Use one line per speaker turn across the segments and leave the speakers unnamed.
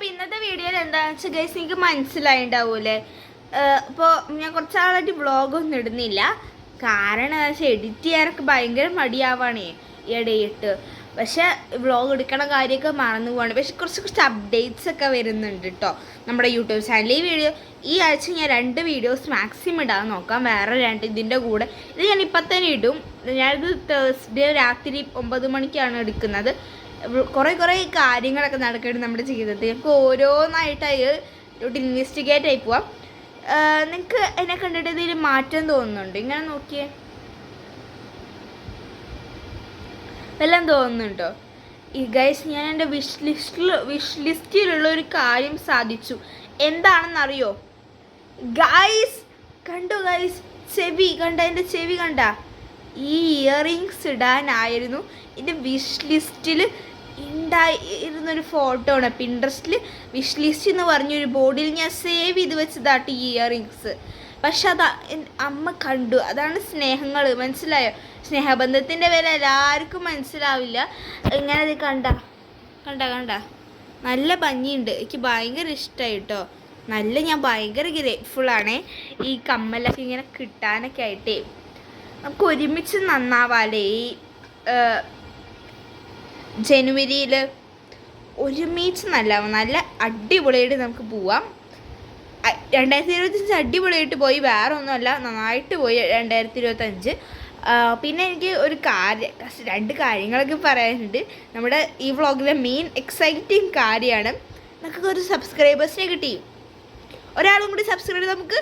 അപ്പോൾ ഇന്നത്തെ വീഡിയോയിൽ എന്താണെന്ന് വെച്ചാൽ ഗൈസ് എനിക്ക് മനസ്സിലായിണ്ടാവൂലേ. അപ്പോൾ ഞാൻ കുറച്ചാളായിട്ട് വ്ളോഗൊന്നും ഇടുന്നില്ല. കാരണം വെച്ചാൽ എഡിറ്റ് ചെയ്യാനൊക്കെ ഭയങ്കര മടിയാവാണേ ഇടയിട്ട്. പക്ഷെ വ്ളോഗ് എടുക്കണ കാര്യമൊക്കെ മറന്നു പോവാണ്. പക്ഷെ കുറച്ച് അപ്ഡേറ്റ്സ് ഒക്കെ വരുന്നുണ്ട് കേട്ടോ നമ്മുടെ യൂട്യൂബ് ചാനലിൽ. ഈ ആഴ്ച ഞാൻ 2 വീഡിയോസ് മാക്സിമം ഇടാൻ നോക്കാം. വേറെ 2 ഇതിൻ്റെ കൂടെ ഇത് ഞാൻ ഇപ്പം തന്നെ ഇടും. ഞാനിത് തേഴ്സ്ഡേ രാത്രി 9 മണിക്കാണ് എടുക്കുന്നത്. കുറേ കാര്യങ്ങളൊക്കെ നടക്കുന്നുണ്ട് നമ്മുടെ ജീവിതത്തിൽ. നമുക്ക് ഓരോന്നായിട്ടായി ഇൻവെസ്റ്റിഗേറ്റ് ആയി പോവാം. നിങ്ങൾക്ക് എന്നെ കണ്ടിട്ട് ഇതിൽ മാറ്റം തോന്നുന്നുണ്ട്? ഇങ്ങനെ നോക്കിയേ, എല്ലാം തോന്നുന്നുണ്ടോ? ഈ ഗൈസ്, ഞാൻ എൻ്റെ വിഷ് ലിസ്റ്റിലുള്ള ഒരു കാര്യം സാധിച്ചു. എന്താണെന്നറിയോ ഗൈസ്? കണ്ടു ഗൈസ്, ചെവി കണ്ട? എൻ്റെ ചെവി കണ്ട? ഈ ഇയറിങ്സ് ഇടാനായിരുന്നു എൻ്റെ വിഷ് ലിസ്റ്റിൽ ഉണ്ടായിരുന്നൊരു ഫോട്ടോ ആണ്. പിൻട്രസ്റ്റിൽ വിഷ് ലിസ്റ്റ് എന്ന് പറഞ്ഞൊരു ബോർഡിൽ ഞാൻ സേവ് ചെയ്ത് വെച്ചതാട്ട് ഈ ഇയറിങ്സ്. പക്ഷെ അത് അമ്മ കണ്ടു. അതാണ് സ്നേഹങ്ങൾ, മനസ്സിലായോ? സ്നേഹബന്ധത്തിൻ്റെ വില എല്ലാവർക്കും മനസ്സിലാവില്ല. ഇങ്ങനെ അത് കണ്ട നല്ല ഭംഗിയുണ്ട്. എനിക്ക് ഭയങ്കര ഇഷ്ടമായി കേട്ടോ. ഞാൻ ഭയങ്കര ഗ്രേറ്റ്ഫുള്ളാണ് ഈ കമ്മലൊക്കെ ഇങ്ങനെ കിട്ടാനൊക്കെ ആയിട്ടേ. നമുക്ക് ഒരുമിച്ച് നന്നാവാലേ ഈ ജനുവരിയിൽ ഒരുമിച്ച് നല്ല അടിപൊളിയായിട്ട് നമുക്ക് പോവാം. 2025 അടിപൊളിയായിട്ട് പോയി, വേറെ ഒന്നുമല്ല, നന്നായിട്ട് പോയി 2025. പിന്നെ എനിക്ക് 2 കാര്യങ്ങളൊക്കെ പറയാനുണ്ട്. നമ്മുടെ ഈ വ്ളോഗിലെ മെയിൻ എക്സൈറ്റിംഗ് കാര്യമാണ്, നമുക്ക് ഒരു സബ്സ്ക്രൈബേഴ്സിനെ കിട്ടി. ഒരാളും കൂടി സബ്സ്ക്രൈബ് ചെയ്ത് നമുക്ക്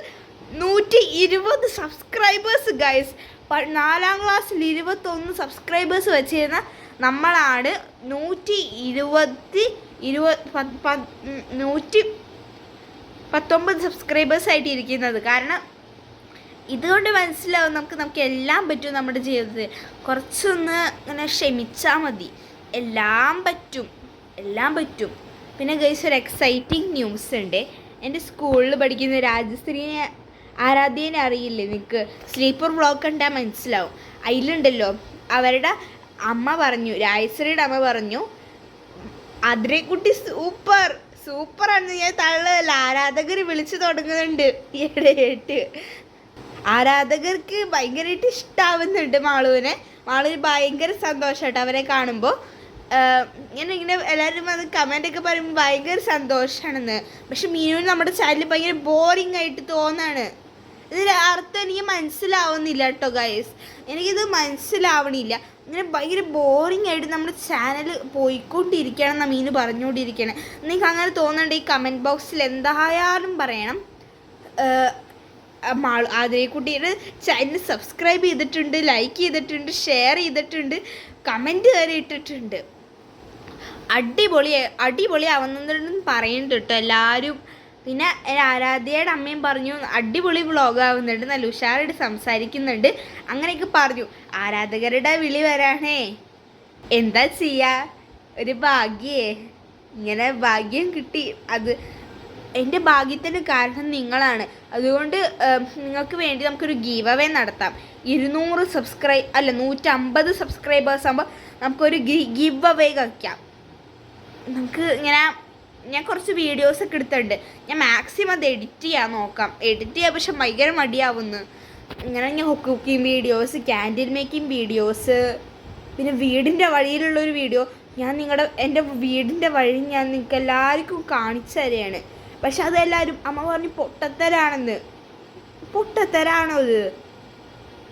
120 സബ്സ്ക്രൈബേഴ്സ് ഗൈസ്. 4ാം ക്ലാസ്സിൽ 21 സബ്സ്ക്രൈബേഴ്സ് വെച്ചിരുന്ന നമ്മളാണ് 119 സബ്സ്ക്രൈബേഴ്സ് ആയിട്ട് ഇരിക്കുന്നത്. കാരണം ഇതുകൊണ്ട് മനസ്സിലാവും നമുക്ക് എല്ലാം പറ്റും നമ്മുടെ ജീവിതത്തിൽ. കുറച്ചൊന്ന് ഇങ്ങനെ ക്ഷമിച്ചാൽ മതി, എല്ലാം പറ്റും. പിന്നെ ഗൈസ്, ഒരു എക്സൈറ്റിംഗ് ന്യൂസ് ഉണ്ട്. എൻ്റെ സ്കൂളിൽ പഠിക്കുന്ന രാജശ്രീനെ ആരാധ്യനെ അറിയില്ലേ നിങ്ങൾക്ക്? സ്ലീപ്പർ വ്ളോഗ് കണ്ടാൽ മനസ്സിലാവും. അതിലുണ്ടല്ലോ അവരുടെ അമ്മ പറഞ്ഞു, രാജശ്രീയുടെ അമ്മ പറഞ്ഞു, അതിരെക്കുട്ടി സൂപ്പറാണെന്ന്. ഞാൻ തള്ളല്ല, ആരാധകർ വിളിച്ചു തുടങ്ങുന്നുണ്ട് ഈയിടെയായിട്ട്. ആരാധകർക്ക് ഭയങ്കരമായിട്ട് ഇഷ്ടാവുന്നുണ്ട് മാളുവിന് ഭയങ്കര സന്തോഷമായിട്ട് അവരെ കാണുമ്പോൾ. ഇങ്ങനെ എല്ലാവരും അത് കമൻ്റൊക്കെ പറയുമ്പോൾ ഭയങ്കര സന്തോഷമാണെന്ന്. പക്ഷെ മീനുവിന് നമ്മുടെ ചാനൽ ഭയങ്കര ബോറിംഗ് ആയിട്ട് തോന്നാണ്. ഇതിൻ്റെ അർത്ഥം എനിക്ക് മനസ്സിലാവുന്നില്ല കേട്ടോ ഗൈസ്, എനിക്കിത് മനസ്സിലാവണില്ല. ഇങ്ങനെ ഭയങ്കര ബോറിംഗ് ആയിട്ട് നമ്മുടെ ചാനൽ പോയിക്കൊണ്ടിരിക്കുകയാണ് എന്നാണ് മീന് പറഞ്ഞുകൊണ്ടിരിക്കുകയാണ്. നിങ്ങൾക്ക് അങ്ങനെ തോന്നുന്നുണ്ട് ഈ കമൻറ്റ് ബോക്സിൽ എന്തായാലും പറയണം. ആതിരക്കുട്ടിയുടെ ചാനൽ സബ്സ്ക്രൈബ് ചെയ്തിട്ടുണ്ട്, ലൈക്ക് ചെയ്തിട്ടുണ്ട്, ഷെയർ ചെയ്തിട്ടുണ്ട്, കമൻറ്റ് വരെ ഇട്ടിട്ടുണ്ട്. അടിപൊളിയാവുന്നുണ്ടെന്ന് പറയുന്നുണ്ട് കേട്ടോ എല്ലാവരും. പിന്നെ ആരാധ്യയുടെ അമ്മയും പറഞ്ഞു അടിപൊളി വ്ളോഗാവുന്നുണ്ട്, നല്ല ഉഷാറായിട്ട് സംസാരിക്കുന്നുണ്ട്, അങ്ങനെയൊക്കെ പറഞ്ഞു. ആരാധകരുടെ വിളി വരാണേ, എന്താ ചെയ്യുക, ഒരു ഇങ്ങനെ ഭാഗ്യം കിട്ടി. അത് എൻ്റെ ഭാഗ്യത്തിന് കാരണം നിങ്ങളാണ്. അതുകൊണ്ട് നിങ്ങൾക്ക് വേണ്ടി നമുക്കൊരു ഗീവ് അവേ നടത്താം. 150 സബ്സ്ക്രൈബേഴ്സ് ആകുമ്പോൾ നമുക്കൊരു ഗീവ് അവേ വയ്ക്കാം. നമുക്ക് ഇങ്ങനെ ഞാൻ കുറച്ച് വീഡിയോസൊക്കെ എടുത്തിട്ടുണ്ട്. ഞാൻ മാക്സിമം അത് എഡിറ്റ് ചെയ്യാൻ നോക്കാം. എഡിറ്റ് ചെയ്യാൻ പക്ഷെ ഭയങ്കര മടിയാവുന്നു. ഇങ്ങനെ ഞാൻ cooking videos, candle making videos, പിന്നെ വീടിൻ്റെ വഴിയിലുള്ളൊരു വീഡിയോ എൻ്റെ വീടിൻ്റെ വഴി ഞാൻ നിങ്ങൾക്ക് എല്ലാവർക്കും കാണിച്ചു തരികയാണ്. പക്ഷെ അതെല്ലാവരും അമ്മ പറഞ്ഞു പൊട്ടത്തരാണോ ഇത്?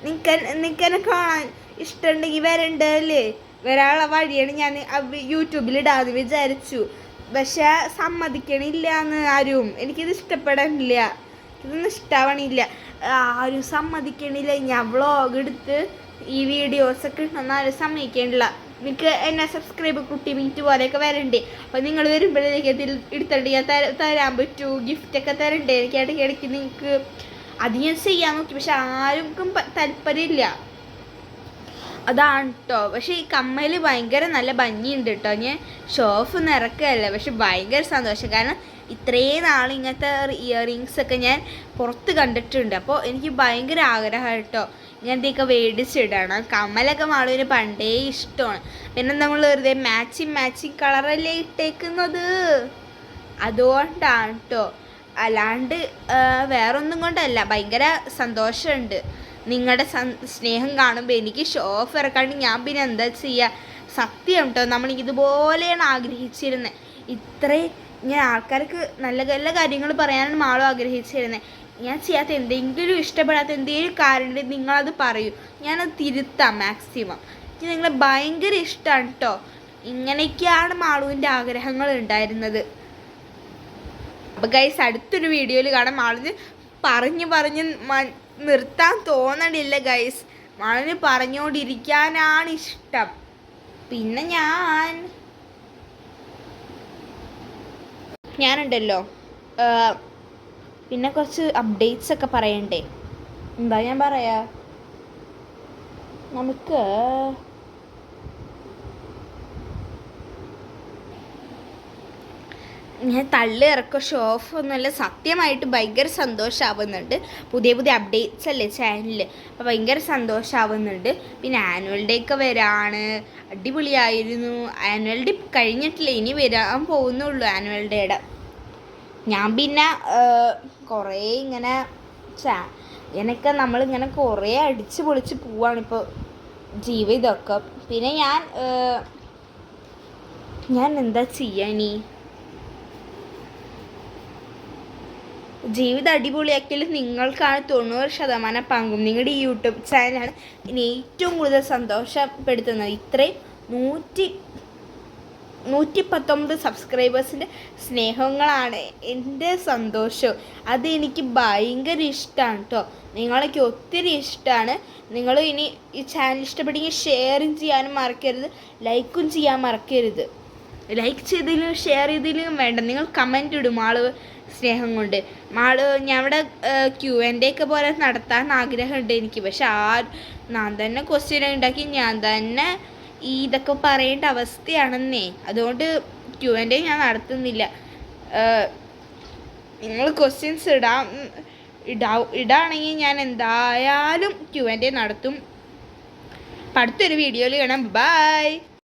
നിനക്കെന്നെ കാണാൻ ഇഷ്ടമുണ്ടെങ്കിൽ വരണ്ടല്ലേ, വരാനുള്ള വഴിയാണ് ഞാൻ യൂട്യൂബിലിടാന്ന് വിചാരിച്ചു. പക്ഷെ സമ്മതിക്കണില്ല എന്ന് ആരും. എനിക്കിത് ഇഷ്ടപ്പെടാനില്ല, ഇതൊന്നും ഇഷ്ടമാവണില്ല, ആരും സമ്മതിക്കണില്ല. ഞാൻ വ്ളോഗ് എടുത്ത് ഈ വീഡിയോസൊക്കെ ഇടണമെന്ന് ആരും സമ്മതിക്കണില്ല. നിങ്ങൾക്ക് എന്നെ സബ്സ്ക്രൈബ് കുട്ടി മീറ്റ് പോലെയൊക്കെ വരണ്ടേ? അപ്പോൾ നിങ്ങൾ വരുമ്പോഴേക്ക് എടുത്തിട്ട് ഞാൻ തരാൻ പറ്റൂ, ഗിഫ്റ്റൊക്കെ തരണ്ടേ? എനിക്ക് ഇടയ്ക്ക് നിങ്ങൾക്ക് അത് ഞാൻ ചെയ്യാൻ നോക്കി, പക്ഷെ ആർക്കും താല്പര്യമില്ല. അതാണ് കേട്ടോ. പക്ഷേ ഈ കമ്മൽ ഭയങ്കര നല്ല ഭംഗിയുണ്ട് കേട്ടോ. ഞാൻ ഷോഫ് നിറക്കല്ല, പക്ഷെ ഭയങ്കര സന്തോഷം. കാരണം ഇത്രയും നാൾ ഇങ്ങനത്തെ ഇയറിങ്സൊക്കെ ഞാൻ പുറത്ത് കണ്ടിട്ടുണ്ട്. അപ്പോൾ എനിക്ക് ഭയങ്കര ആഗ്രഹമാണ് കേട്ടോ ഇങ്ങനത്തെയൊക്കെ മേടിച്ചിടണം. കമ്മലൊക്കെ മാളുവിന് പണ്ടേ ഇഷ്ടമാണ്. പിന്നെ നമ്മൾ വെറുതെ മാച്ചിങ് കളറല്ലേ ഇട്ടേക്കുന്നത്. അതുകൊണ്ടാണ് കേട്ടോ. അല്ലാണ്ട് വേറൊന്നും കൊണ്ടല്ല. ഭയങ്കര സന്തോഷമുണ്ട് നിങ്ങളുടെ സ്നേഹം കാണുമ്പോൾ. എനിക്ക് ഷോ ഓഫ് ഇറക്കാണ്ട് ഞാൻ പിന്നെ എന്താ ചെയ്യുക? സത്യം കേട്ടോ, നമ്മൾ ഇതുപോലെയാണ് ആഗ്രഹിച്ചിരുന്നത്. ഇത്രയും ഞാൻ ആൾക്കാർക്ക് നല്ല നല്ല കാര്യങ്ങൾ പറയാനാണ് മാളും ആഗ്രഹിച്ചിരുന്നത്. ഞാൻ ചെയ്യാത്ത എന്തെങ്കിലും ഇഷ്ടപ്പെടാത്ത എന്തെങ്കിലും കാരണം നിങ്ങളത് പറയൂ, ഞാനത് തിരുത്താം മാക്സിമം. എനിക്ക് നിങ്ങളെ ഭയങ്കര ഇഷ്ടമാണ് കേട്ടോ. ഇങ്ങനെയൊക്കെയാണ് മാളുവിൻ്റെ ആഗ്രഹങ്ങൾ ഉണ്ടായിരുന്നത്. അപ്പോൾ ഗൈസ്, അടുത്തൊരു വീഡിയോയിൽ കാണാം. മാളുവിന് പറഞ്ഞ് നിർത്താൻ തോന്നണില്ല ഗൈസ്. മാളുവിന് പറഞ്ഞുകൊണ്ടിരിക്കാനാണ് ഇഷ്ടം. പിന്നെ ഞാനുണ്ടല്ലോ പിന്നെ കുറച്ച് അപ്ഡേറ്റ്സ് ഒക്കെ പറയണ്ടേ. എന്താ ഞാൻ പറയാ, നമുക്ക് ഞാൻ തള്ളി ഇറക്കുക ഷോ ഓഫ് ഒന്നുമല്ല. സത്യമായിട്ട് ഭയങ്കര സന്തോഷമാവുന്നുണ്ട്. പുതിയ പുതിയ അപ്ഡേറ്റ്സ് അല്ലേ ചാനലിൽ, അപ്പോൾ ഭയങ്കര സന്തോഷമാവുന്നുണ്ട്. പിന്നെ ആനുവൽ ഡേ ഒക്കെ വരാണ്, അടിപൊളിയായിരുന്നു. ആനുവൽ ഡേ കഴിഞ്ഞിട്ടില്ല, ഇനി വരാൻ പോകുന്നുള്ളൂ ആനുവൽ ഡേയുടെ. ഞാൻ പിന്നെ കുറേ ഇങ്ങനെ ഇങ്ങനെയൊക്കെ നമ്മളിങ്ങനെ കുറേ അടിച്ച് പൊളിച്ച് പോവാണിപ്പോൾ ജീവിതമൊക്കെ. പിന്നെ ഞാൻ എന്താ ചെയ്യുക ഇനി? ജീവിതം അടിപൊളിയാക്കിയാലും നിങ്ങൾക്കാണ് 90% പങ്കും. നിങ്ങളുടെ ഈ യൂട്യൂബ് ചാനലാണ് എന്നെ ഏറ്റവും കൂടുതൽ സന്തോഷപ്പെടുത്തുന്നത്. ഇത്രയും 119 സബ്സ്ക്രൈബേഴ്സിൻ്റെ സ്നേഹങ്ങളാണ് എൻ്റെ സന്തോഷം. അതെനിക്ക് ഭയങ്കര ഇഷ്ടമാണ് കേട്ടോ. നിങ്ങളൊക്കെ ഒത്തിരി ഇഷ്ടമാണ്. നിങ്ങൾ ഇനി ഈ ചാനൽ ഇഷ്ടപ്പെട്ടെങ്കിൽ ഷെയറും ചെയ്യാനും മറക്കരുത്, ലൈക്കും ചെയ്യാൻ മറക്കരുത്. ലൈക്ക് ചെയ്തതിലും ഷെയർ ചെയ്തതിലും വേണ്ട, നിങ്ങൾ കമൻറ്റ് ഇടും. സ്നേഹം കൊണ്ട് ഞാൻ ഇവിടെ Q&A ഒക്കെ പോലെ നടത്താൻ ആഗ്രഹമുണ്ട് എനിക്ക്. പക്ഷെ ഞാൻ തന്നെ ക്വസ്റ്റ്യൻ ഉണ്ടാക്കി ഞാൻ തന്നെ ഇതൊക്കെ പറയേണ്ട അവസ്ഥയാണെന്നേ. അതുകൊണ്ട് Q&A ഞാൻ നടത്തുന്നില്ല. നിങ്ങൾ ക്വസ്റ്റ്യൻസ് ഇടാണെങ്കിൽ ഞാൻ എന്തായാലും Q&A നടത്തും. അടുത്തൊരു വീഡിയോയിൽ കാണാം. ബൈ.